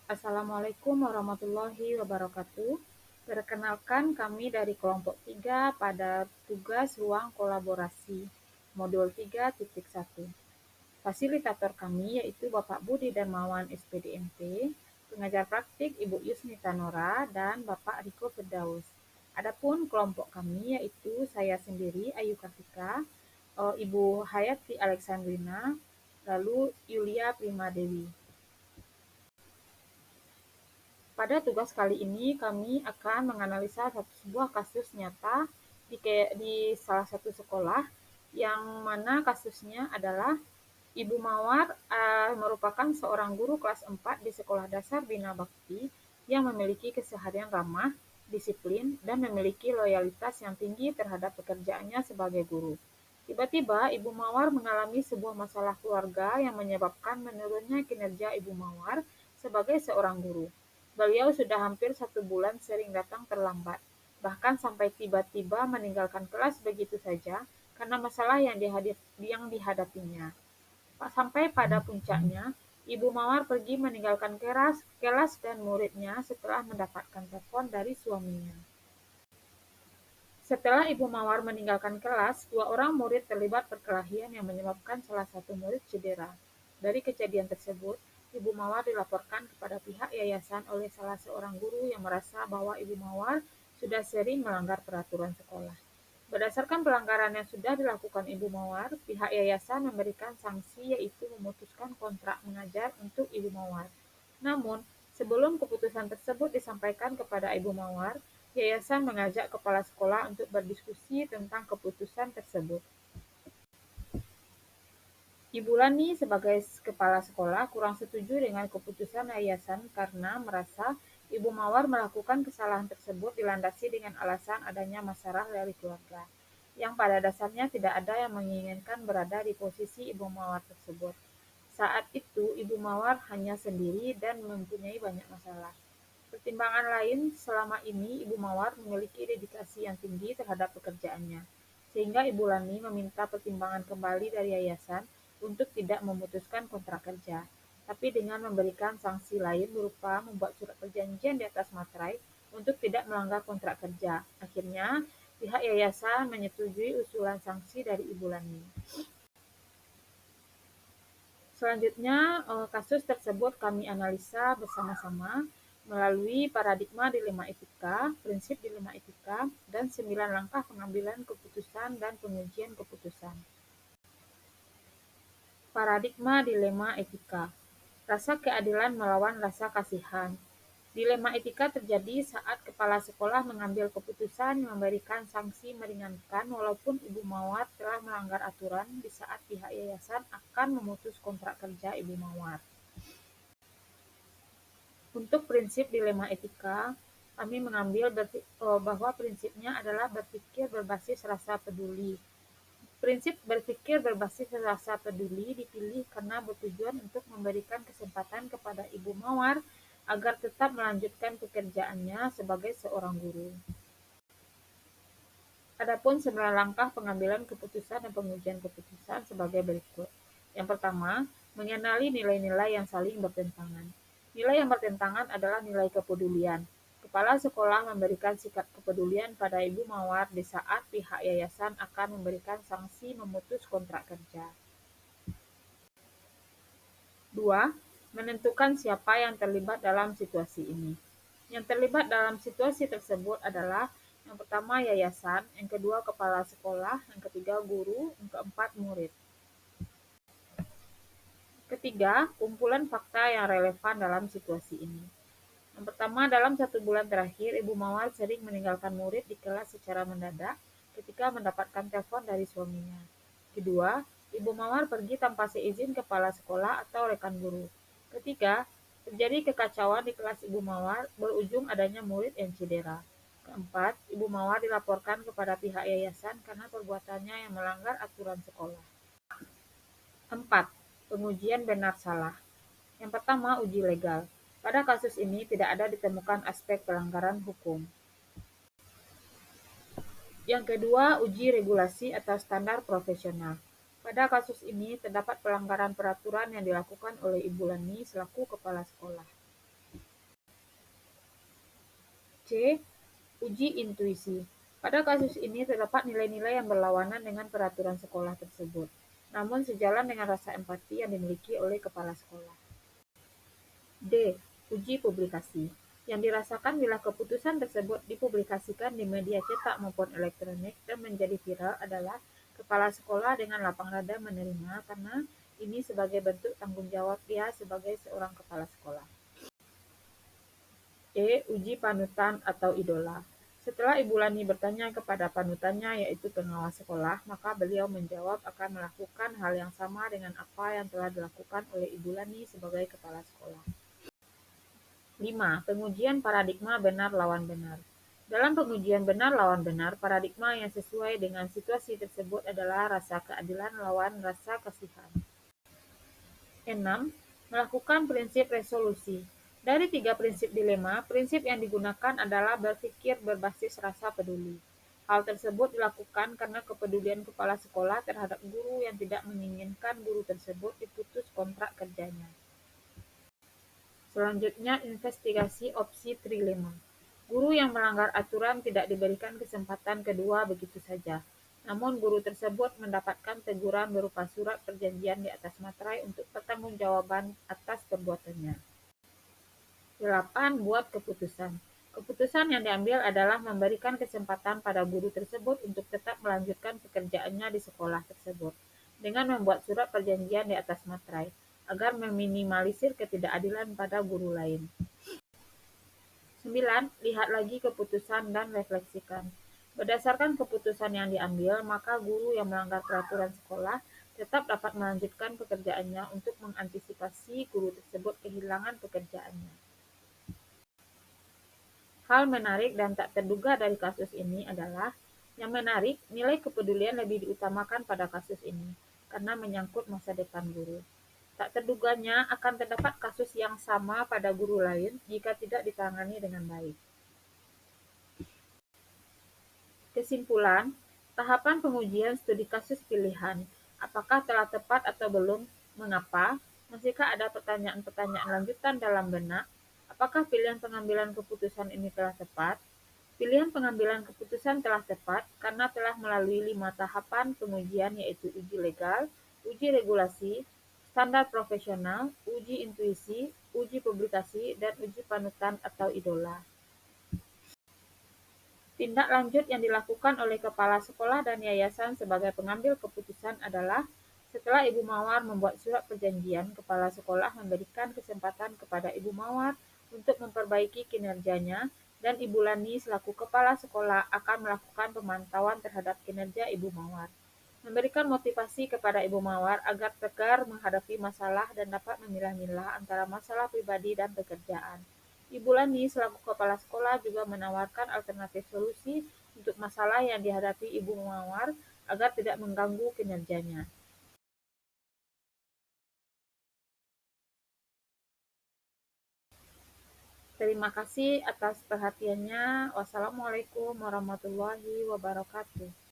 Assalamualaikum warahmatullahi wabarakatuh. Perkenalkan kami dari kelompok 3 pada tugas ruang kolaborasi modul 3.1. Fasilitator kami yaitu Bapak Budi Darmawan SPDMT, pengajar praktik Ibu Yusnita Nora, dan Bapak Riko Firdaus. Adapun kelompok kami yaitu saya sendiri Ayu Kartika, Ibu Hayati Alexandrina, lalu Yulia Primadewi. Pada tugas kali ini kami akan menganalisa sebuah kasus nyata di salah satu sekolah yang mana kasusnya adalah Ibu Mawar merupakan seorang guru kelas 4 di Sekolah Dasar Bina Bakti yang memiliki keseharian ramah, disiplin, dan memiliki loyalitas yang tinggi terhadap pekerjaannya sebagai guru. Tiba-tiba Ibu Mawar mengalami sebuah masalah keluarga yang menyebabkan menurunnya kinerja Ibu Mawar sebagai seorang guru. Beliau sudah hampir 1 bulan sering datang terlambat, bahkan sampai tiba-tiba meninggalkan kelas begitu saja karena masalah yang dihadapinya. Sampai pada puncaknya, Ibu Mawar pergi meninggalkan kelas dan muridnya setelah mendapatkan telepon dari suaminya. Setelah Ibu Mawar meninggalkan kelas, 2 orang murid terlibat perkelahian yang menyebabkan salah satu murid cedera. Dari kejadian tersebut, Ibu Mawar dilaporkan kepada pihak yayasan oleh salah seorang guru yang merasa bahwa Ibu Mawar sudah sering melanggar peraturan sekolah. Berdasarkan pelanggaran yang sudah dilakukan Ibu Mawar, pihak yayasan memberikan sanksi yaitu memutuskan kontrak mengajar untuk Ibu Mawar. Namun, sebelum keputusan tersebut disampaikan kepada Ibu Mawar, yayasan mengajak kepala sekolah untuk berdiskusi tentang keputusan tersebut. Ibu Lani sebagai kepala sekolah kurang setuju dengan keputusan yayasan karena merasa Ibu Mawar melakukan kesalahan tersebut dilandasi dengan alasan adanya masalah dari keluarga, yang pada dasarnya tidak ada yang menginginkan berada di posisi Ibu Mawar tersebut. Saat itu, Ibu Mawar hanya sendiri dan mempunyai banyak masalah. Pertimbangan lain, selama ini Ibu Mawar memiliki dedikasi yang tinggi terhadap pekerjaannya, sehingga Ibu Lani meminta pertimbangan kembali dari yayasan untuk tidak memutuskan kontrak kerja, tapi dengan memberikan sanksi lain berupa membuat surat perjanjian di atas materai untuk tidak melanggar kontrak kerja. Akhirnya, pihak yayasan menyetujui usulan sanksi dari Ibu Lani. Selanjutnya, kasus tersebut kami analisa bersama-sama melalui paradigma dilema etika, prinsip dilema etika, dan 9 langkah pengambilan keputusan dan pengujian keputusan. Paradigma dilema etika. Rasa keadilan melawan rasa kasihan. Dilema etika terjadi saat kepala sekolah mengambil keputusan memberikan sanksi meringankan walaupun Ibu Mawar telah melanggar aturan di saat pihak yayasan akan memutus kontrak kerja Ibu Mawar. Untuk prinsip dilema etika, kami mengambil bahwa prinsipnya adalah berpikir berbasis rasa peduli. Prinsip berpikir berbasis rasa peduli dipilih karena bertujuan untuk memberikan kesempatan kepada Ibu Mawar agar tetap melanjutkan pekerjaannya sebagai seorang guru. Adapun 9 langkah pengambilan keputusan dan pengujian keputusan sebagai berikut. Yang pertama, mengenali nilai-nilai yang saling bertentangan. Nilai yang bertentangan adalah nilai kepedulian. Kepala sekolah memberikan sikap kepedulian pada Ibu Mawar di saat pihak yayasan akan memberikan sanksi memutus kontrak kerja. 2. Menentukan siapa yang terlibat dalam situasi ini. Yang terlibat dalam situasi tersebut adalah yang pertama yayasan, yang kedua kepala sekolah, yang ketiga guru, yang keempat murid. Ketiga, kumpulan fakta yang relevan dalam situasi ini. Yang pertama, dalam 1 bulan terakhir, Ibu Mawar sering meninggalkan murid di kelas secara mendadak ketika mendapatkan telepon dari suaminya. Kedua, Ibu Mawar pergi tanpa seizin kepala sekolah atau rekan guru. Ketiga, terjadi kekacauan di kelas Ibu Mawar berujung adanya murid yang cedera. Keempat, Ibu Mawar dilaporkan kepada pihak yayasan karena perbuatannya yang melanggar aturan sekolah. 4. Pengujian benar salah. Yang pertama, uji legal. Pada kasus ini tidak ada ditemukan aspek pelanggaran hukum. Yang kedua, uji regulasi atau standar profesional. Pada kasus ini terdapat pelanggaran peraturan yang dilakukan oleh Ibu Lani selaku kepala sekolah. C. Uji intuisi. Pada kasus ini terdapat nilai-nilai yang berlawanan dengan peraturan sekolah tersebut, namun sejalan dengan rasa empati yang dimiliki oleh kepala sekolah. D. Uji publikasi. Yang dirasakan bila keputusan tersebut dipublikasikan di media cetak maupun elektronik dan menjadi viral adalah kepala sekolah dengan lapang dada menerima karena ini sebagai bentuk tanggung jawab dia sebagai seorang kepala sekolah. E. Uji panutan atau idola. Setelah Ibu Lani bertanya kepada panutannya yaitu pengawas sekolah, maka beliau menjawab akan melakukan hal yang sama dengan apa yang telah dilakukan oleh Ibu Lani sebagai kepala sekolah. 5. Pengujian paradigma benar lawan benar. Dalam pengujian benar lawan benar, paradigma yang sesuai dengan situasi tersebut adalah rasa keadilan lawan rasa kasihan. 6. Melakukan prinsip resolusi. Dari 3 prinsip dilema, prinsip yang digunakan adalah berpikir berbasis rasa peduli. Hal tersebut dilakukan karena kepedulian kepala sekolah terhadap guru yang tidak menginginkan guru tersebut diputus kontrak kerjanya. Selanjutnya, investigasi opsi trilema. Guru yang melanggar aturan tidak diberikan kesempatan kedua begitu saja. Namun guru tersebut mendapatkan teguran berupa surat perjanjian di atas materai untuk pertanggungjawaban atas perbuatannya. 8. Buat keputusan. Keputusan yang diambil adalah memberikan kesempatan pada guru tersebut untuk tetap melanjutkan pekerjaannya di sekolah tersebut dengan membuat surat perjanjian di atas materai agar meminimalisir ketidakadilan pada guru lain. 9. Lihat lagi keputusan dan refleksikan. Berdasarkan keputusan yang diambil, maka guru yang melanggar peraturan sekolah tetap dapat melanjutkan pekerjaannya untuk mengantisipasi guru tersebut kehilangan pekerjaannya. Hal menarik dan tak terduga dari kasus ini adalah, yang menarik, nilai kepedulian lebih diutamakan pada kasus ini, karena menyangkut masa depan guru. Tak terduganya akan terdapat kasus yang sama pada guru lain jika tidak ditangani dengan baik. Kesimpulan, tahapan pengujian studi kasus pilihan. Apakah telah tepat atau belum? Mengapa? Masihkah ada pertanyaan-pertanyaan lanjutan dalam benak? Apakah pilihan pengambilan keputusan ini telah tepat? Pilihan pengambilan keputusan telah tepat karena telah melalui 5 tahapan pengujian yaitu uji legal, uji regulasi, standar profesional, uji intuisi, uji publikasi, dan uji panutan atau idola. Tindak lanjut yang dilakukan oleh kepala sekolah dan yayasan sebagai pengambil keputusan adalah, setelah Ibu Mawar membuat surat perjanjian, kepala sekolah memberikan kesempatan kepada Ibu Mawar untuk memperbaiki kinerjanya dan Ibu Lani selaku kepala sekolah akan melakukan pemantauan terhadap kinerja Ibu Mawar. Memberikan motivasi kepada Ibu Mawar agar tegar menghadapi masalah dan dapat memilah-milah antara masalah pribadi dan pekerjaan. Ibu Lani selaku kepala sekolah juga menawarkan alternatif solusi untuk masalah yang dihadapi Ibu Mawar agar tidak mengganggu kinerjanya. Terima kasih atas perhatiannya. Wassalamualaikum warahmatullahi wabarakatuh.